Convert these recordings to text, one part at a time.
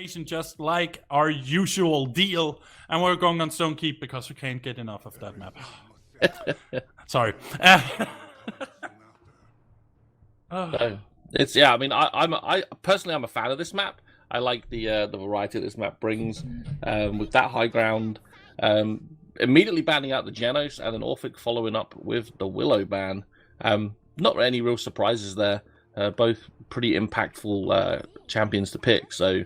situation just like our usual deal, and we're going on Stone Keep because we can't get enough of that map. Sorry. It's I mean, I personally I'm a fan of this map. I like the variety that this map brings with that high ground. Immediately banning out the Genos and then Orphic following up with the Willow ban. Not any real surprises there. Both pretty impactful champions to pick. So,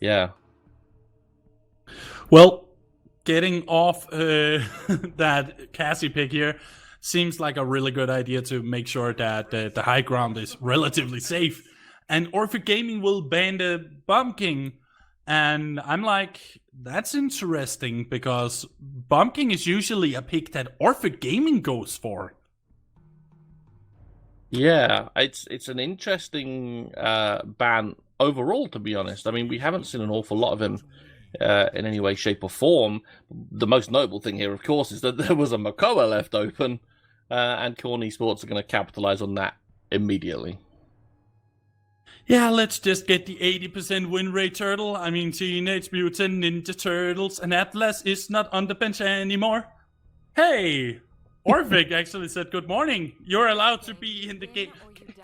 yeah. Well, getting off that Cassie pick here seems like a really good idea to make sure that the high ground is relatively safe. And Orphic Gaming will ban the Bomb King. And I'm like, that's interesting because Bomb King is usually a pick that Orphic Gaming goes for. Yeah, it's an interesting ban overall, to be honest. I mean, we haven't seen an awful lot of him in any way, shape, or form. The most notable thing here, of course, is that there was a Makoa left open, and Corn Esports are going to capitalize on that immediately. Yeah, let's just get the 80% win rate, Turtle. I mean, Teenage Mutant Ninja Turtles and Atlas is not on the bench anymore. Hey, Orphic actually said good morning. You're allowed to be in the game.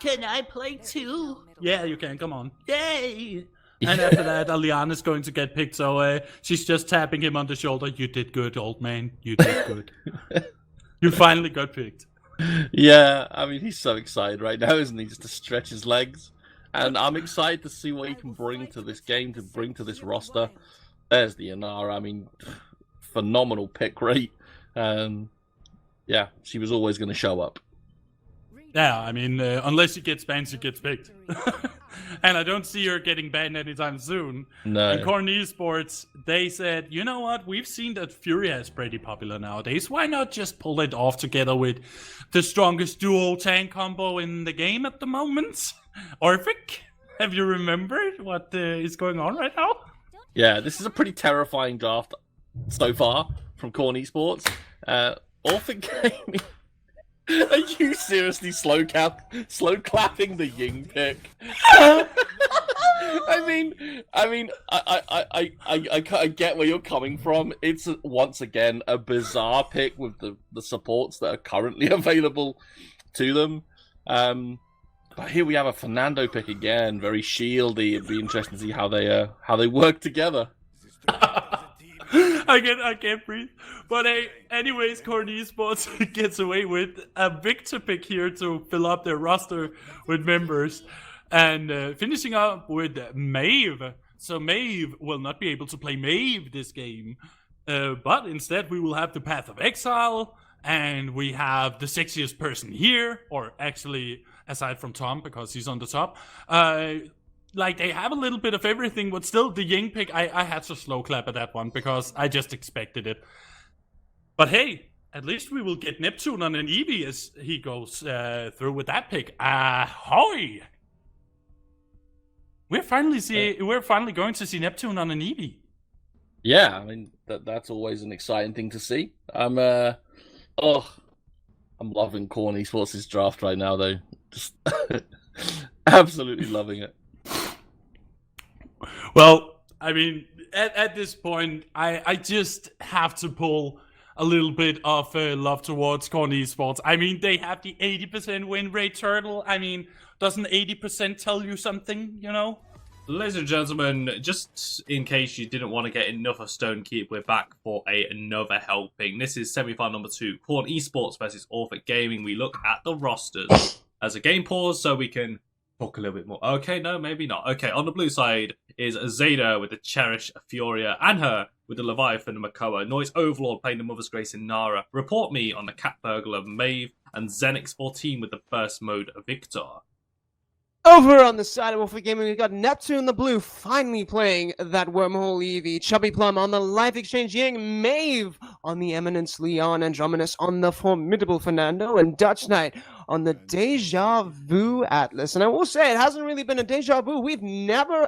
Can I play too? Yeah, you can. Come on. Yay! And after that, Aliana's going to get picked, so she's just tapping him on the shoulder. You did good, old man. You did good. You finally got picked. Yeah, I mean, he's so excited right now, isn't he? Just to stretch his legs. And I'm excited to see what he can bring to this game, to bring to this roster. There's the Inara. I mean, phenomenal pick rate. Yeah, she was always going to show up. Yeah, I mean, unless she gets banned, she gets picked. And I don't see her getting banned anytime soon. No. And Corn Esports, they said, you know what? We've seen that Furia is pretty popular nowadays. Why not just pull it off together with the strongest duo tank combo in the game at the moment? Orphic, have you remembered what is going on right now? Yeah, this is a pretty terrifying draft so far from Corn Esports. Orphic Gaming. Are you seriously slow clapping the Ying pick? I get where you're coming from. It's once again a bizarre pick with the supports that are currently available to them. But here we have a Fernando pick again, very shieldy. It'd be interesting to see how they work together. I can't breathe. But hey, anyways, Corn Esports gets away with a Victor pick here to fill up their roster with members. And finishing up with Maeve. So Maeve will not be able to play Maeve this game. But instead we will have the Path of Exile. And we have the sexiest person here. Or actually, aside from Tom, because he's on the top. Like, they have a little bit of everything, but still, the Ying pick, I had to slow clap at that one, because I just expected it. But hey, at least we will get Neptune on an Eevee as he goes through with that pick. Ahoy! We're finally going to see Neptune on an Eevee. Yeah, I mean, that's always an exciting thing to see. I'm loving Corn Esports' draft right now, though. Just absolutely loving it. Well, I mean, at this point, I just have to pull a little bit of love towards Corn Esports. I mean, they have the 80% win rate, Turtle. I mean, doesn't 80% tell you something, you know? Ladies and gentlemen, just in case you didn't want to get enough of Stone Keep, we're back for another helping. This is semi-final number 2, Corn Esports versus Orphic Gaming. We look at the rosters as a game pause so we can talk a little bit more. Okay, no, maybe not. Okay, on the blue side is Zeta with the Cherish Furia, and her with the Leviathan Makoa, Noise Overlord playing the Mother's Grace in Nara, Report Me on the Cat Burglar Maeve, and Zenix 14 with the Burst Mode Victor. Over on the side of Orphic Gaming, we've got Neptune the Blue finally playing that Wormhole Eevee, Chubby Plum on the Life Exchange Ying, Maeve on the Eminence Leon, Androminus on the formidable Fernando, and Dutch Knight on the Deja Vu Atlas. And I will say, it hasn't really been a deja vu.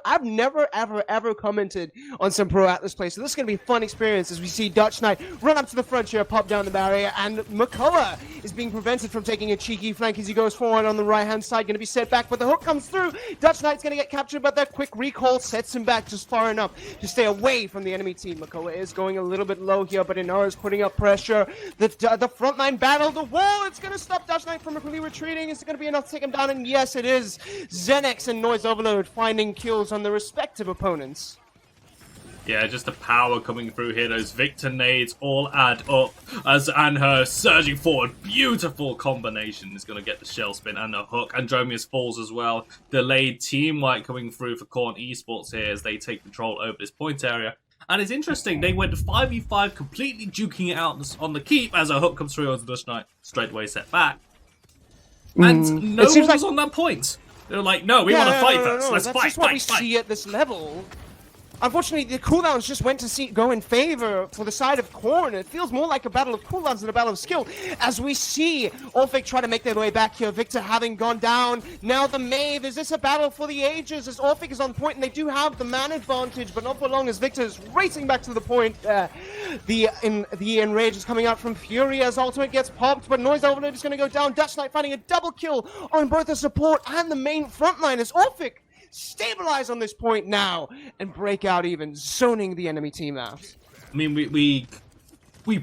I've never, ever commented on some Pro Atlas play. So this is going to be a fun experience as we see Dutch Knight run up to the front here, pop down the barrier, and Makoa is being prevented from taking a cheeky flank as he goes forward on the right-hand side, going to be set back, but the hook comes through. Dutch Knight's going to get captured, but that quick recall sets him back just far enough to stay away from the enemy team. Makoa is going a little bit low here, but Inara is putting up pressure. The frontline battle, the wall, it's going to stop Dutch Knight from really retreating. Is it going to be enough to take him down? And yes, it is. Xenex and Noise Overload finding kills on the respective opponents. Yeah, just the power coming through here. Those Victor nades all add up as Anher surging forward. Beautiful combination is going to get the shell spin and the hook. Andromeus falls as well. Delayed team wipe coming through for Korn Esports here as they take control over this point area. And it's interesting, they went 5v5, completely duking it out on the keep as a hook comes through onto Dutch Knight, straight away set back. And no one was on that point. They were like, no, we want to fight first. Let's That's fight, just what we fight. see at this level. Unfortunately, the cooldowns just went to go in favor for the side of Korn. It feels more like a battle of cooldowns than a battle of skill. As we see Orphic try to make their way back here. Victor having gone down. Now the Maeve. Is this a battle for the ages? As Orphic is on point, and they do have the man advantage, but not for long as Victor is racing back to the point. The Enrage is coming out from Fury as ultimate gets popped, but Noise Overload is going to go down. Dutch Knight finding a double kill on both the support and the main frontline as Orphic stabilize on this point now and break out even, zoning the enemy team out. I mean, we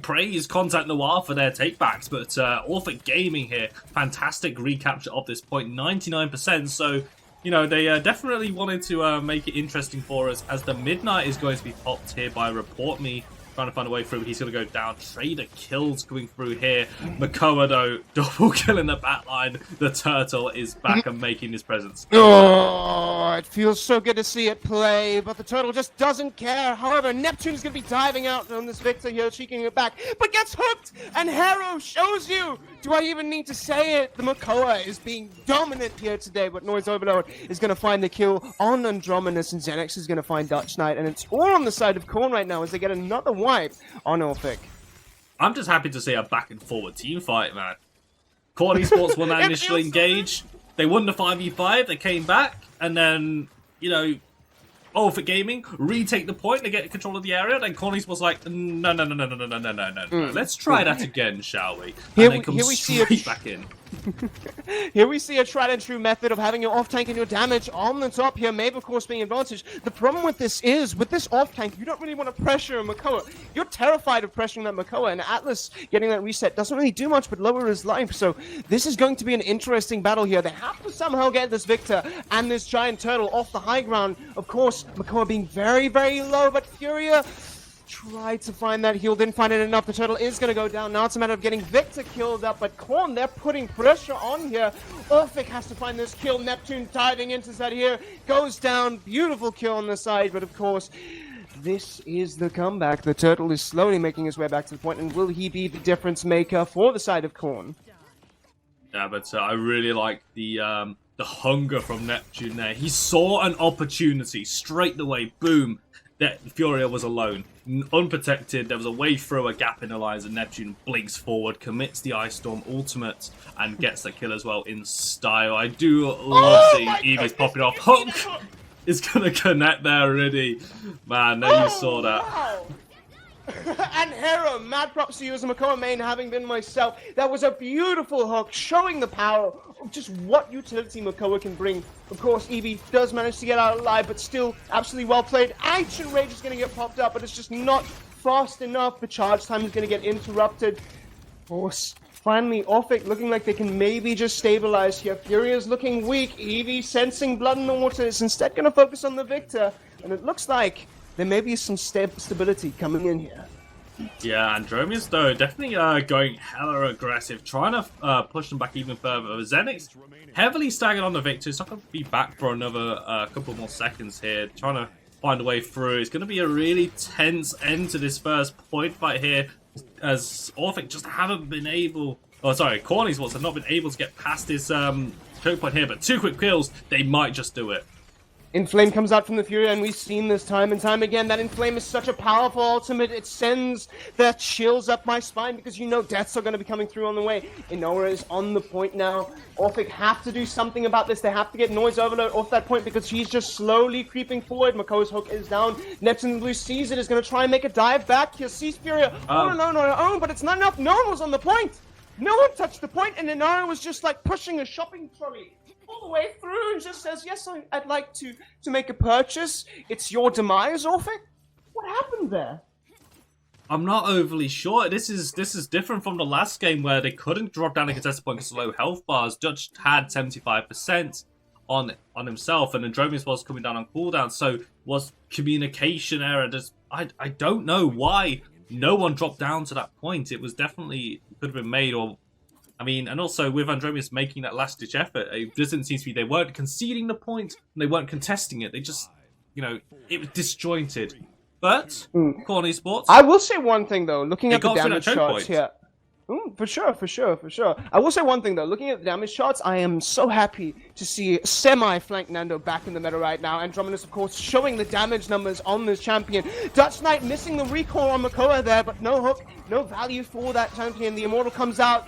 praise Contact Noir for their takebacks, but Orphic Gaming here, fantastic recapture of this point, 99%. So, you know, they definitely wanted to make it interesting for us as the Midnight is going to be popped here by Report Me. Trying to find a way through, he's going to go down. Trader kills coming through here. Makoa, though, double kill in the back line. The Turtle is back and making his presence. Oh, it feels so good to see it play, but the Turtle just doesn't care. However, Neptune is going to be diving out on this Victor here, cheeking it back, but gets hooked, and Harrow shows you. Do I even need to say it? The Makoa is being dominant here today, but Noise Overload is going to find the kill on Andromeus, and Xenex is going to find Dutch Knight, and it's all on the side of Korn right now as they get another wipe on Orphic. I'm just happy to see a back and forward team fight, man. Korn Esports won that initial engage. They won the 5v5, they came back, and then, you know, Orphic Gaming retake the point, they get control of the area, then Korn Esports like, no. Let's try that again, shall we? And then come straight back in. Here we see a tried and true method of having your off tank and your damage on the top here. Maeve, of course, being advantage. The problem with this is, with this off tank, you don't really want to pressure Makoa. You're terrified of pressuring that Makoa, and Atlas getting that reset doesn't really do much but lower his life. So this is going to be an interesting battle here. They have to somehow get this Victor and this giant turtle off the high ground. Of course, Makoa being very, very low, but Furia tried to find that heal, didn't find it enough. The turtle is going to go down. Now it's a matter of getting Victor killed up, but Korn, they're putting pressure on here. Orphic has to find this kill. Neptune diving into that here, goes down. Beautiful kill on the side, but of course, this is the comeback. The turtle is slowly making his way back to the point, and will he be the difference maker for the side of Korn? Yeah, but I really like the hunger from Neptune there. He saw an opportunity straight away. Boom. That Furia was alone, unprotected. There was a way through, a gap in the lines, and Neptune blinks forward, commits the Ice Storm ultimate, and gets the kill as well in style. I do love seeing Eevee's popping off. Hook is going to connect there already. Man, there you saw that. Wow. And Hera, mad props to you as a Makoa main, having been myself. That was a beautiful hook, showing the power of just what utility Makoa can bring. Of course, Eevee does manage to get out alive, but still absolutely well played. Ancient Rage is going to get popped up, but it's just not fast enough. The charge time is going to get interrupted. Of course, finally, Orphic looking like they can maybe just stabilize here. Furia's looking weak. Eevee sensing blood in the water is instead going to focus on the Victor, and it looks like there may be some stability coming in here. Yeah, Andromeus, though, definitely going hella aggressive, trying to push them back even further. Xenix heavily staggered on the Victor. He's not going to be back for another couple more seconds here, trying to find a way through. It's going to be a really tense end to this first point fight here, as Orphic just haven't been able... Oh, sorry, Korn Esports have not been able to get past this choke point here, but 2 quick kills, they might just do it. Inflame comes out from the Fury, and we've seen this time and time again that Inflame is such a powerful ultimate. It sends the chills up my spine because you know deaths are going to be coming through on the way. Inora is on the point now. Orphic have to do something about this. They have to get Noise Overload off that point because he's just slowly creeping forward. Makoa's hook is down. Neptune Blue sees it, is going to try and make a dive back. Here sees Furia all alone on her own, but it's not enough. No one was on the point. No one touched the point, and Inara was just like pushing a shopping trolley all the way through and just says, yes, I'd like to make a purchase. It's your demise, Orphic? What happened there? I'm not overly sure. This is different from the last game where they couldn't drop down a contested point because of low health bars. Dutch had 75% on himself, and Andromeus was coming down on cooldown, so was communication error. I don't know why no one dropped down to that point. It was definitely could have been made, or I mean, and also with Andromeus making that last-ditch effort, it doesn't seem to be they weren't conceding the point, and they weren't contesting it. They just, you know, it was disjointed. But, Corn Esports... I will say one thing, though, looking at the damage charts here... For sure. I will say one thing, though. Looking at the damage charts, I am so happy to see semi-flank Nando back in the meta right now. Andromedus, of course, showing the damage numbers on this champion. Dutch Knight missing the recall on Makoa there, but no hook, no value for that champion. The Immortal comes out.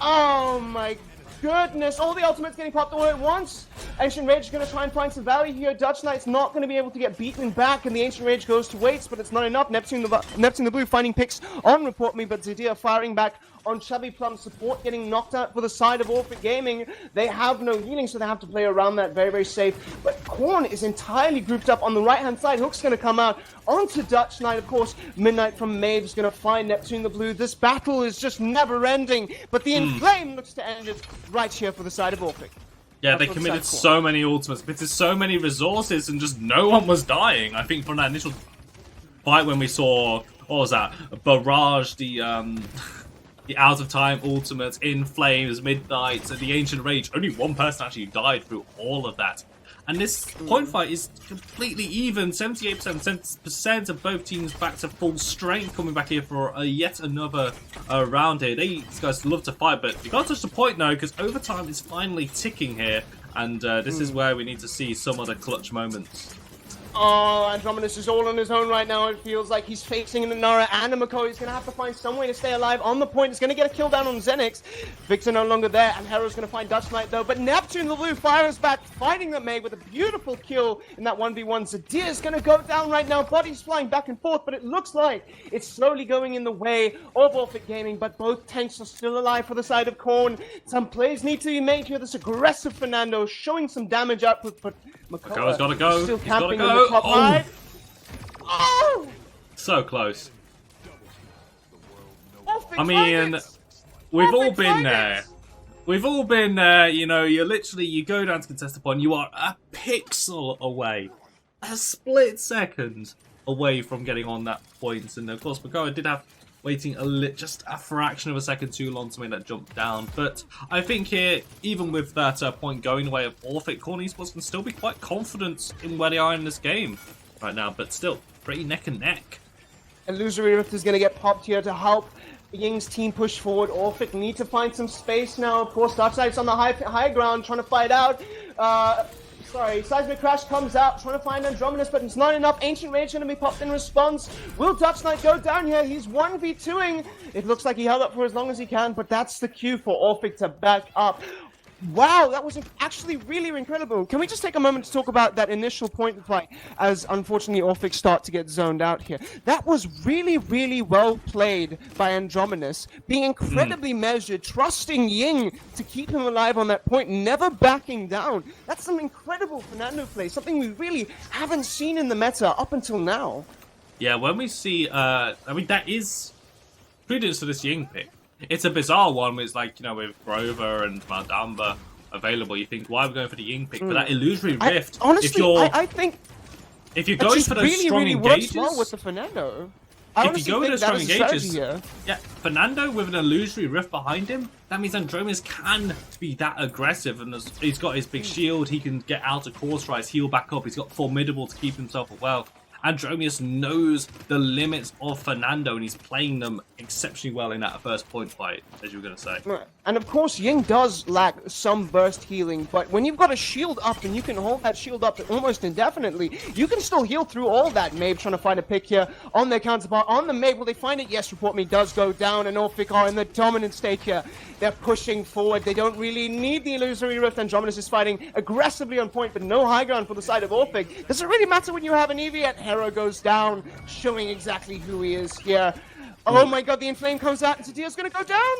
Oh my goodness, all the ultimates getting popped all at once. Ancient Rage is going to try and find some value here. Dutch Knight's not going to be able to get beaten back, and the Ancient Rage goes to waste, but it's not enough. Neptune the Blue finding picks on Report Me, but Zidia firing back on Chubby Plum. Support getting knocked out for the side of Orphic Gaming. They have no healing, so they have to play around that very, very safe. But Korn is entirely grouped up on the right-hand side. Hook's going to come out onto Dutch Knight, of course. Midnight from Mave is going to find Neptune the Blue. This battle is just never-ending, but the Inflame looks to end it right here for the side of Orphic. Yeah, they committed so many ultimates, committed so many resources, and just no one was dying. I think from that initial fight when we saw, what was that, Barrage, the out of time ultimates, In Flames, Midnight, and the Ancient Rage, only one person actually died through all of that. And this point fight is completely even. 78% of both teams back to full strength, coming back here for yet another round here. These guys love to fight, but you can't touch the point now because overtime is finally ticking here. And this is where we need to see some of the clutch moments. Oh, Andromedus is all on his own right now. It feels like he's facing Inara and Makoa. He's going to have to find some way to stay alive on the point. He's going to get a kill down on Xenix. Victor no longer there, and Hero's going to find Dutch Knight, though. But Neptune the Blue fires back, fighting the Meg with a beautiful kill in that 1v1. Zadir is going to go down right now. Bodies flying back and forth, but it looks like it's slowly going in the way of Orphic Gaming, but both tanks are still alive for the side of Korn. Some plays need to be made here. This aggressive Fernando showing some damage output, but Makoa's got to go. Still He's got to camping go. on the top right. Oh! So close. Orphic I mean, targets. we've all Orphic been targets. there. We've all been there, you know, you go down to contest point, you are a pixel away, a split second away from getting on that point, and of course Makoa did have waiting just a fraction of a second too long to make that jump down, but I think here, even with that point going away of Orphic, Corn Esports can still be quite confident in where they are in this game right now, but still, pretty neck and neck. Illusory Rift is going to get popped here to help Ying's team push forward. Orphic need to find some space now. Of course, Darkseid's on the high ground trying to fight out. Seismic Crash comes out trying to find Andromedus, but it's not enough. Ancient Rage going to be popped in response. Will Dutch Knight go down here? He's 1v2ing. It looks like he held up for as long as he can, but that's the cue for Orphic to back up. Wow, that was actually really incredible. Can we just take a moment to talk about that initial point fight as unfortunately Orphic start to get zoned out here? That was really, really well played by Andromedus, being incredibly measured, trusting Ying to keep him alive on that point, never backing down. That's some incredible Fernando play, something we really haven't seen in the meta up until now. Yeah, when we see, I mean, that is credence to this Ying pick. It's a bizarre one, it's like, you know, with Grover and Maldamba available, you think, why are we going for the Ying pick? But that Illusory Rift, I think if you're going for those really, strong really engages, works well with the Fernando. if you go with those strong engages, yeah, Fernando with an Illusory Rift behind him, that means Andromedus can be that aggressive, and he's got his big shield, he can get out of course rise, heal back up, he's got Formidable to keep himself well. Andromius knows the limits of Fernando, and he's playing them exceptionally well in that first point fight, as you were going to say. And of course, Ying does lack some burst healing, but when you've got a shield up and you can hold that shield up almost indefinitely, you can still heal through all that. Mabe trying to find a pick here on their counterpart. On the Mabe, will they find it? Yes, Report Me does go down, and Orphic are in the dominant state here. They're pushing forward. They don't really need the Illusory Rift. Andromedus is fighting aggressively on point, but no high ground for the side of Orphic. Does it really matter when you have an Eevee? Yet Hero goes down, showing exactly who he is here. Oh my god, the Inflame comes out, and Tadio's gonna go down?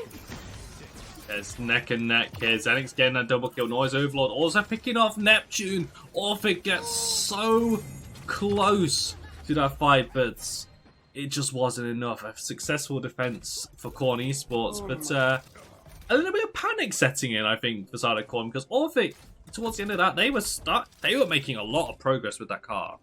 It's neck and neck here. Zenix getting that double kill. Noise Overlord also picking off Neptune. Orphic gets so close to that fight, but it just wasn't enough. A successful defense for Corn Esports, but a little bit of panic setting in, I think, for side of Corn, because Orphic, towards the end of that, they were stuck. They were making a lot of progress with that car.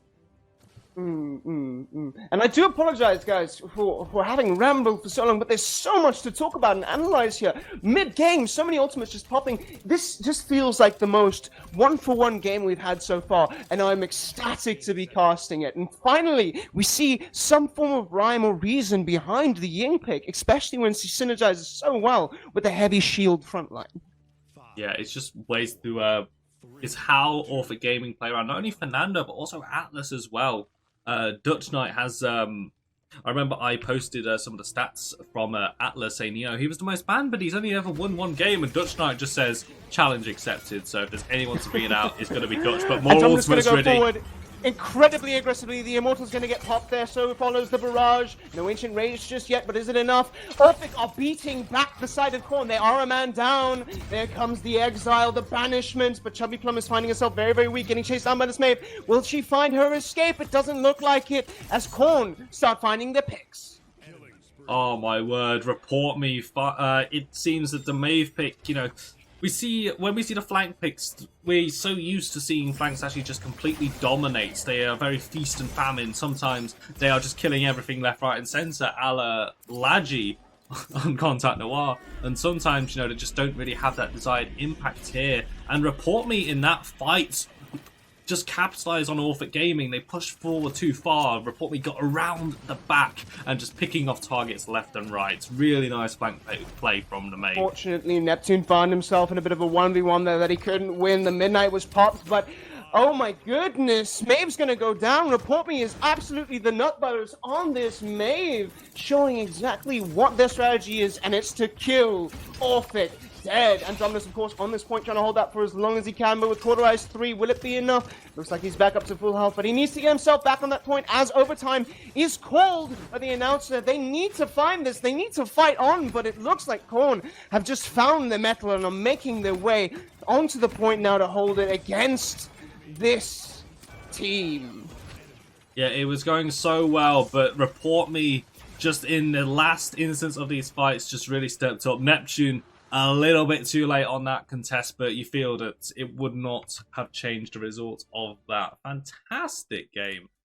And I do apologize, guys, for having rambled for so long, but there's so much to talk about and analyze here. Mid-game, so many ultimates just popping. This just feels like the most one-for-one game we've had so far, and I'm ecstatic to be casting it. And finally, we see some form of rhyme or reason behind the Ying pick, especially when she synergizes so well with the heavy shield frontline. Yeah, it's just ways to... it's how Orphic Gaming play around, not only Fernando, but also Atlas as well. Dutch Knight has, I remember I posted some of the stats from Atlas saying, you know, he was the most banned, but he's only ever won one game, and Dutch Knight just says, challenge accepted, so if there's anyone to beat out, it's going to be Dutch, but more ultimates ready. Forward incredibly aggressively. The Immortal's going to get popped there, so follows the barrage. No Ancient Rage just yet, but is it enough? Orphic are beating back the side of Corn. They are a man down. There comes the exile, the banishment, but Chubby Plum is finding herself very, very weak, getting chased down by this Mabe. Will she find her escape? It doesn't look like it, as Corn start finding the picks. Oh my word, Report Me. It seems that the Maeve pick, you know, when we see the flank picks, we're so used to seeing flanks actually just completely dominate. They are very feast and famine. Sometimes they are just killing everything left, right, and centre, a la Lagi on Contact Noir. And sometimes, you know, they just don't really have that desired impact here. And Report Me in that fight just capitalized on Orphic Gaming. They pushed forward too far. Report Me got around the back and just picking off targets left and right. Really nice flank play from the main. Fortunately, Neptune found himself in a bit of a 1v1 there that he couldn't win. The Midnight was popped, but oh my goodness, Maeve's gonna go down. Report Me is absolutely the nutbutters on this Maeve, showing exactly what their strategy is, and it's to kill Orphic. Dead. And Dominus, of course, on this point, trying to hold that for as long as he can, but with Cauterized 3, will it be enough? Looks like he's back up to full health, but he needs to get himself back on that point as overtime is called by the announcer. They need to find this. They need to fight on, but it looks like Korn have just found the metal and are making their way onto the point now to hold it against this team. Yeah, it was going so well, but Report Me, just in the last instance of these fights, just really stepped up. Neptune, a little bit too late on that contest, but you feel that it would not have changed the result of that fantastic game